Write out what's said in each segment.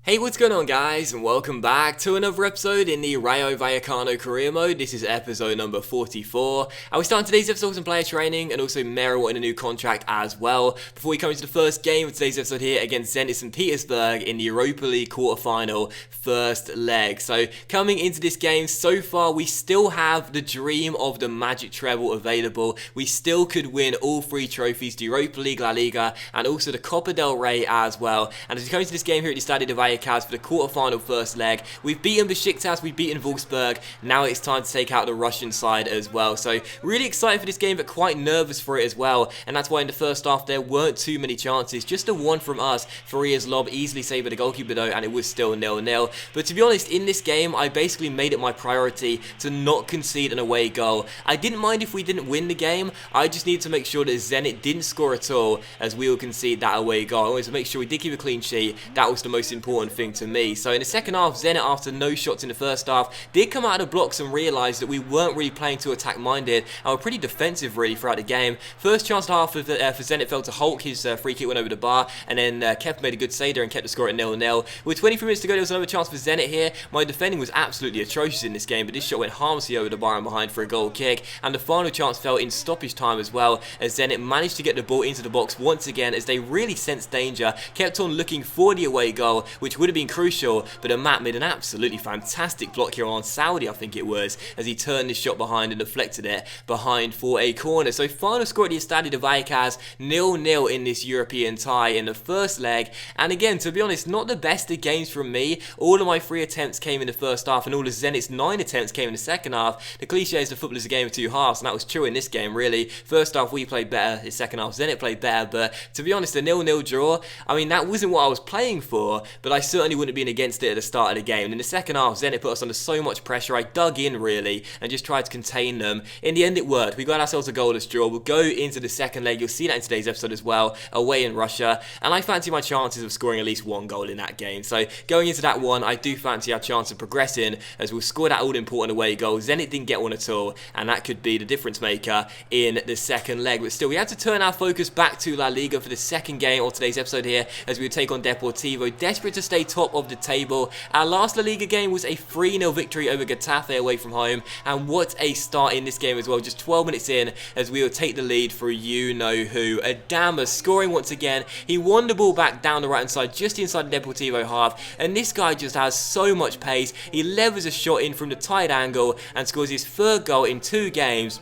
Hey, what's going on guys, and welcome back to another episode in the Rayo Vallecano career mode. This is episode number 44. I was starting today's episode with some player training and also Mera wanting a new contract as well. Before we come into the first game of today's episode here against Zenit St. Petersburg in the Europa League quarterfinal first leg. So coming into this game, so far we still have the dream of the Magic Treble available. We still could win all three trophies, the Europa League, La Liga, and also the Copa del Rey as well. And as we come into this game here at the Estadio de Vallecano for the quarterfinal first leg, we've beaten Besiktas, we've beaten Wolfsburg. Now it's time to take out the Russian side as well. So really excited for this game, but quite nervous for it as well. And that's why in the first half there weren't too many chances. Just a one from us. Faria's lob easily saved by the goalkeeper though, and it was still 0-0. But to be honest, in this game, I basically made it my priority to not concede an away goal. I didn't mind if we didn't win the game. I just needed to make sure that Zenit didn't score at all, as we will concede that away goal. I wanted to make sure we did keep a clean sheet. That was the most important thing to me. So in the second half, Zenit, after no shots in the first half, did come out of the blocks and realised that we weren't really playing too attack minded and were pretty defensive really throughout the game. First chance half for Zenit fell to Hulk. His free kick went over the bar, and then Kev made a good save there and kept the score at 0-0. With 23 minutes to go, there was another chance for Zenit here. My defending was absolutely atrocious in this game, but this shot went harmlessly over the bar and behind for a goal kick, and the final chance fell in stoppage time as well, as Zenit managed to get the ball into the box once again, as they really sensed danger, kept on looking for the away goal, which would have been crucial, but Amat made an absolutely fantastic block here on Saudi, I think it was, as he turned his shot behind and deflected it behind for a corner. So final score at the Estadio de Vallecano, 0-0 in this European tie in the first leg. And again, to be honest, not the best of games from me. All of my 3 attempts came in the first half, and all of Zenit's 9 attempts came in the second half. The cliche is the football is a game of 2 halves, and that was true in this game really. First half we played better, the second half Zenit played better, but to be honest, a 0-0 draw, I mean, that wasn't what I was playing for, but I certainly wouldn't have been against it at the start of the game. In the second half, Zenit put us under so much pressure. I dug in really and just tried to contain them. In the end, it worked. We got ourselves a goalless draw. We'll go into the second leg. You'll see that in today's episode as well, away in Russia. And I fancy my chances of scoring at least 1 goal in that game. So going into that one, I do fancy our chance of progressing, as we'll score that all-important away goal. Zenit didn't get one at all, and that could be the difference maker in the second leg. But still, we had to turn our focus back to La Liga for the second game of today's episode here, as we would take on Deportivo, desperate to stay top of the table. Our last La Liga game was a 3-0 victory over Getafe away from home, and what a start in this game as well. Just 12 minutes in, as we will take the lead for you-know-who. Adama scoring once again. He won the ball back down the right-hand side, just inside the Deportivo half, and this guy just has so much pace. He levers a shot in from the tight angle and scores his 3rd goal in 2 games.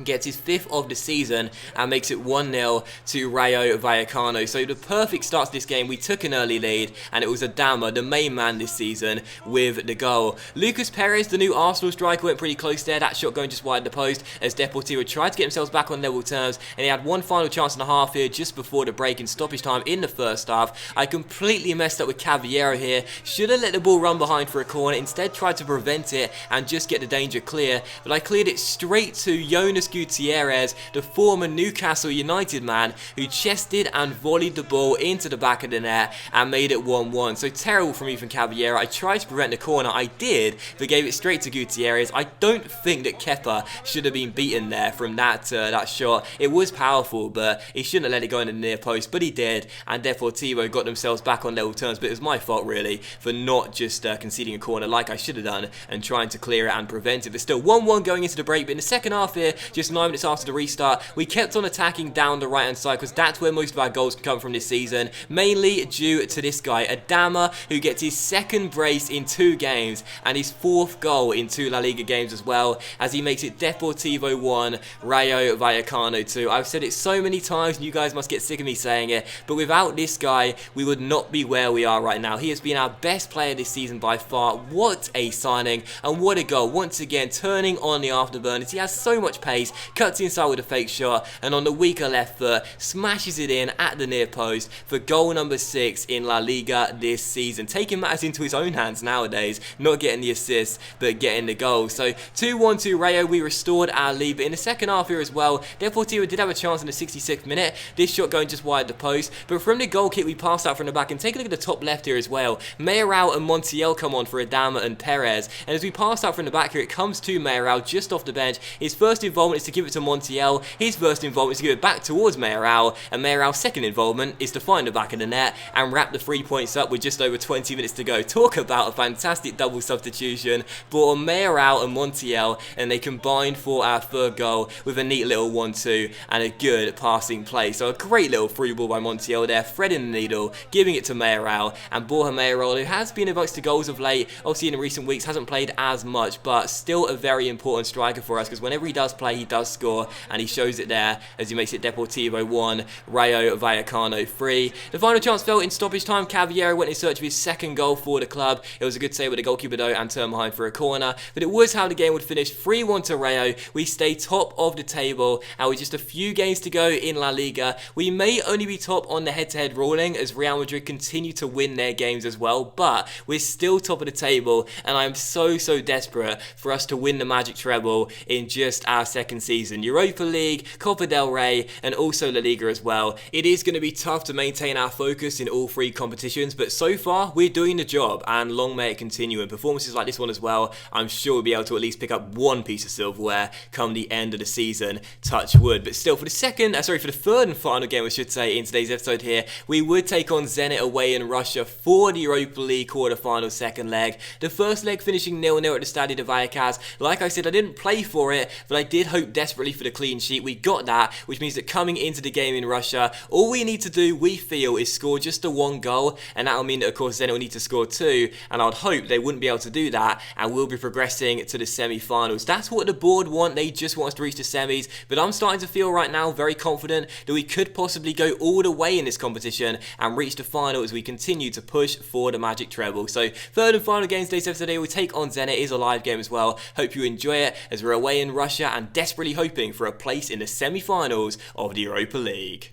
Gets his 5th of the season and makes it 1-0 to Rayo Vallecano. So the perfect start to this game. We took an early lead, and it was Adama, the main man this season, with the goal. Lucas Perez, the new Arsenal striker, went pretty close there. That shot going just wide of the post, as Deportivo tried to get themselves back on level terms, and he had one final chance and a half here just before the break in stoppage time in the first half. I completely messed up with Caballero here. Should have let the ball run behind for a corner. Instead tried to prevent it and just get the danger clear, but I cleared it straight to Jonas Gutierrez, the former Newcastle United man, who chested and volleyed the ball into the back of the net and made it 1-1. So terrible from Ethan Caballero. I tried to prevent the corner, I did, but gave it straight to Gutierrez. I don't think that Kepa should have been beaten there from that shot. It was powerful, but he shouldn't have let it go in the near post, but he did, and Deportivo got themselves back on level terms. But it was my fault really for not just conceding a corner like I should have done and trying to clear it and prevent it. But still 1-1 going into the break. But in the second half here, just 9 minutes after the restart, we kept on attacking down the right hand side, because that's where most of our goals can come from this season, mainly due to this guy Adama, who gets his 2nd brace in 2 games and his 4th goal in 2 La Liga games as well, as he makes it Deportivo 1, Rayo Vallecano 2. I've said it so many times and you guys must get sick of me saying it, but without this guy we would not be where we are right now. He has been our best player this season by far. What a signing, and what a goal. Once again turning on the afterburners. He has so much pace, cuts inside with a fake shot, and on the weaker left foot smashes it in at the near post for goal number 6 in La Liga this season, taking matters into his own hands nowadays, not getting the assist but getting the goal. So 2-1 to Rayo. We restored our lead, but in the second half here as well, Deportivo did have a chance in the 66th minute, this shot going just wide the post, but from the goal kick we passed out from the back. And take a look at the top left here as well. Mayoral and Montiel come on for Adama and Perez, and as we pass out from the back here, it comes to Mayoral just off the bench, his first involvement involvement is to give it to Montiel, his first involvement is to give it back towards Mayoral, and Mayoral's second involvement is to find the back of the net and wrap the 3 points up with just over 20 minutes to go. Talk about a fantastic double substitution. Brought on Mayoral and Montiel, and they combined for our third goal with a neat little 1-2 and a good passing play. So a great little through ball by Montiel there, threading the needle, giving it to Mayoral, and Borja Mayoral, who has been amongst the goals of late, obviously in recent weeks hasn't played as much, but still a very important striker for us, because whenever he does play, he does score, and he shows it there as he makes it Deportivo 1, Rayo Vallecano 3. The final chance fell in stoppage time. Caballero went in search of his second goal for the club. It was a good save with the goalkeeper though, and turned behind for a corner, but it was how the game would finish. 3-1 to Rayo. We stay top of the table, and with just a few games to go in La Liga, we may only be top on the head-to-head ruling as Real Madrid continue to win their games as well, but we're still top of the table, and I'm so desperate for us to win the Magic Treble in just our second season. Europa League, Copa del Rey, and also La Liga as well. It is going to be tough to maintain our focus in all three competitions, but so far we're doing the job, and long may it continue. And performances like this one as well, I'm sure we'll be able to at least pick up one piece of silverware come the end of the season, touch wood. But still, for the third and final game I should say in today's episode here, we would take on Zenit away in Russia for the Europa League quarter-final second leg. The first leg finishing 0-0 at the Stadio de Vallecas. Like I said, I didn't play for it, but I did hope desperately for the clean sheet. We got that, which means that coming into the game in Russia, all we need to do, we feel, is score just the one goal, and that'll mean that of course Zenit will need to score two, and I'd hope they wouldn't be able to do that, and we'll be progressing to the semi-finals. That's what the board want. They just want us to reach the semis, but I'm starting to feel right now very confident that we could possibly go all the way in this competition and reach the final as we continue to push for the Magic Treble. So third and final game today's episode today, we take on Zenit. It is a live game as well. Hope you enjoy it as we're away in Russia and desperately hoping for a place in the semi-finals of the Europa League.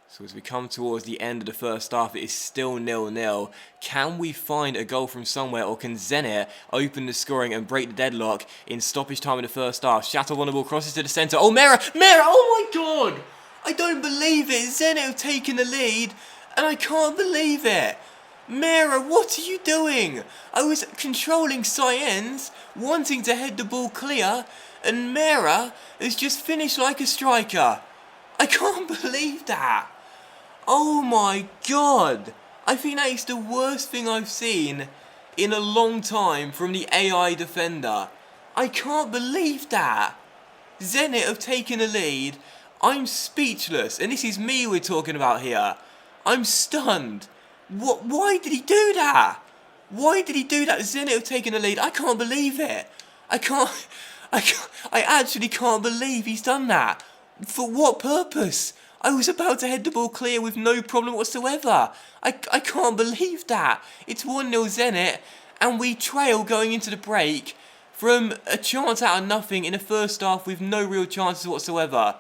So as we come towards the end of the first half, it is still 0-0. Can we find a goal from somewhere, or can Zenit open the scoring and break the deadlock in stoppage time in the first half? Chateau on the ball, crosses to the centre. Oh, Mera! Oh my god! I don't believe it! Zenit have taken the lead, and I can't believe it! Mera, what are you doing? I was controlling Cyen's, wanting to head the ball clear, and Mera has just finished like a striker. I can't believe that! Oh my god! I think that is the worst thing I've seen in a long time from the AI defender. I can't believe that! Zenit have taken the lead. I'm speechless, and this is me we're talking about here. I'm stunned. What? Why did he do that? Why did he do that? Zenit have taken the lead. I can't believe it. I actually can't believe he's done that. For what purpose? I was about to head the ball clear with no problem whatsoever. I can't believe that. It's 1-0 Zenit, and we trail going into the break from a chance out of nothing in the first half with no real chances whatsoever.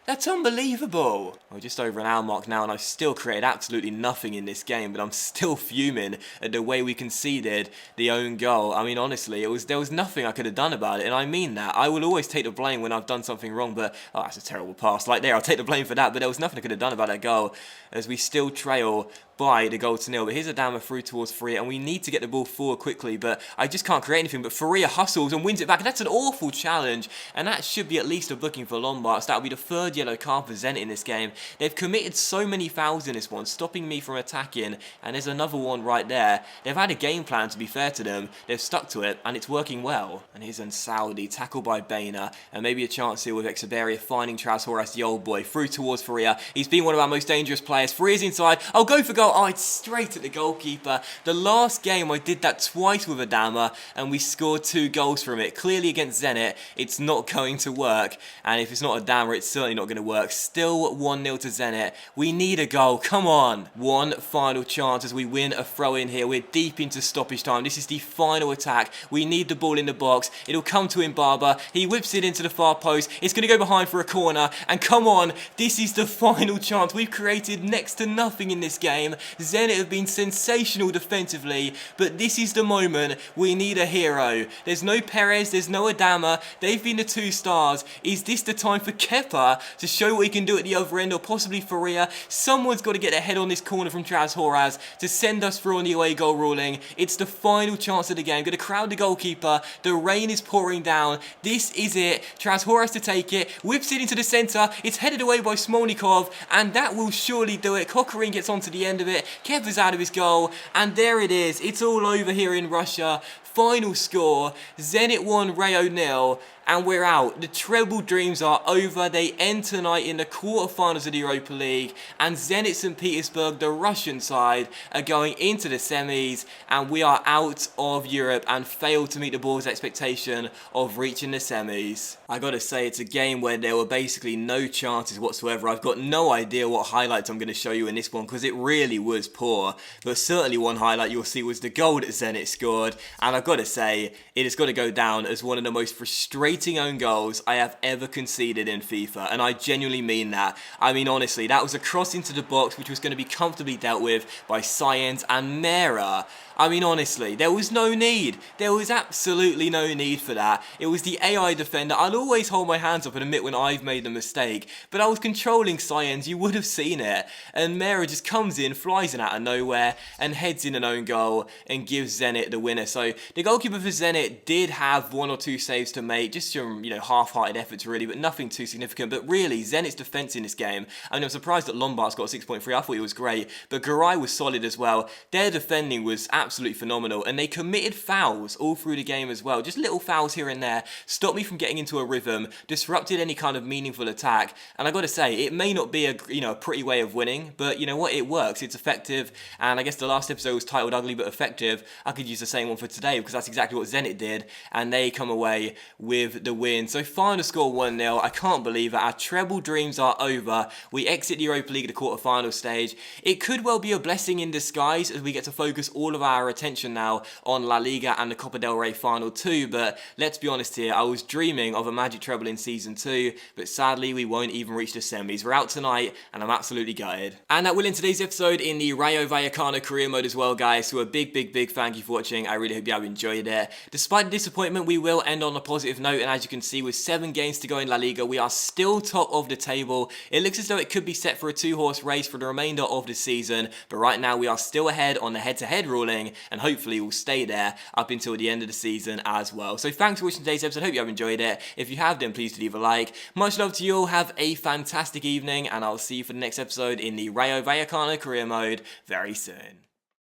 That's unbelievable. We're just over an hour mark now, and I've still created absolutely nothing in this game, but I'm still fuming at the way we conceded the own goal. I mean, honestly, there was nothing I could have done about it, and I mean that. I will always take the blame when I've done something wrong, but, oh, that's a terrible pass. Like there, I'll take the blame for that, but there was nothing I could have done about that goal, as we still trail by the goal to nil. But here's Adama through towards Faria, and we need to get the ball forward quickly, but I just can't create anything. But Faria hustles and wins it back. That's an awful challenge, and that should be at least a booking for Lombards. That'll be the third yellow card for Zenit in this game. They've committed so many fouls in this one, stopping me from attacking, and there's another one right there. They've had a game plan, to be fair to them. They've stuck to it, and it's working well. And here's Saudi, tackled by Bainer, and maybe a chance here with Exaberia finding Tras Horace, the old boy, through towards Faria. He's been one of our most dangerous players. Faria's inside. I'll go for goal. Oh, it's straight at the goalkeeper. The last game I did that twice with Adama, and we scored 2 goals from it. Clearly against Zenit, it's not going to work, and if it's not Adama, it's certainly not going to work. Still 1-0 to Zenit. We need a goal. Come on. One final chance as we win a throw-in here. We're deep into stoppage time. This is the final attack. We need the ball in the box. It'll come to Mbaba. He whips it into the far post. It's going to go behind for a corner, and come on. This is the final chance. We've created next to nothing in this game, them. Zenit have been sensational defensively, but this is the moment we need a hero. There's no Perez, there's no Adama, they've been the 2 stars. Is this the time for Kepa to show what he can do at the other end, or possibly Faria? Someone's got to get their head on this corner from Horaz to send us through on the away goal ruling. It's the final chance of the game. Going to crowd the goalkeeper. The rain is pouring down. This is it. Horaz to take it. Whips it into the centre. It's headed away by Smolnikov, and that will surely do it. Kokorin gets onto the end of it. Kepa's out of his goal, and there it is. It's all over here in Russia. Final score, Zenit 1, Rayo 0, and we're out. The treble dreams are over. They end tonight in the quarterfinals of the Europa League, and Zenit St. Petersburg, the Russian side, are going into the semis, and we are out of Europe and failed to meet the board's expectation of reaching the semis. I gotta say, it's a game where there were basically no chances whatsoever. I've got no idea what highlights I'm going to show you in this one, because it really was poor, but certainly one highlight you'll see was the goal that Zenit scored, and I've got to say, it has got to go down as one of the most frustrating own goals I have ever conceded in FIFA, and I genuinely mean that. I mean, honestly, that was a cross into the box which was going to be comfortably dealt with by Science and Mera. I mean, honestly, there was no need. There was absolutely no need for that. It was the AI defender. I'll always hold my hands up and admit when I've made the mistake, but I was controlling Science, you would have seen it, and Mera just comes in, flies in out of nowhere, and heads in an own goal and gives Zenit the winner. So the goalkeeper for Zenit did have 1 or 2 saves to make, just some, half-hearted efforts really, but nothing too significant. But really, Zenit's defence in this game, I mean, I'm surprised that Lombard's got a 6.3. I thought he was great, but Garay was solid as well. Their defending was absolutely phenomenal, and they committed fouls all through the game as well. Just little fouls here and there, stopped me from getting into a rhythm, disrupted any kind of meaningful attack. And I got to say, it may not be a pretty way of winning, but you know what, it works, it's effective. And I guess the last episode was titled Ugly But Effective. I could use the same one for today, because that's exactly what Zenit did, and they come away with the win. So final score 1-0. I can't believe it. Our treble dreams are over. We exit the Europa League at the quarter-final stage. It could well be a blessing in disguise, as we get to focus all of our attention now on La Liga and the Copa del Rey final too, but let's be honest here, I was dreaming of a magic treble in season 2, but sadly we won't even reach the semis. We're out tonight, and I'm absolutely gutted. And that will end today's episode in the Rayo Vallecano career mode as well, guys, so a big thank you for watching. I really hope you have enjoyed it. Despite the disappointment, we will end on a positive note, and as you can see, with 7 games to go in La Liga, we are still top of the table. It looks as though it could be set for a 2-horse race for the remainder of the season, but right now we are still ahead on the head-to-head ruling, and hopefully we'll stay there up until the end of the season as well. So thanks for watching today's episode. Hope you have enjoyed it. If you have, then please leave a like. Much love to you all. Have a fantastic evening, and I'll see you for the next episode in the Rayo Vallecano career mode very soon.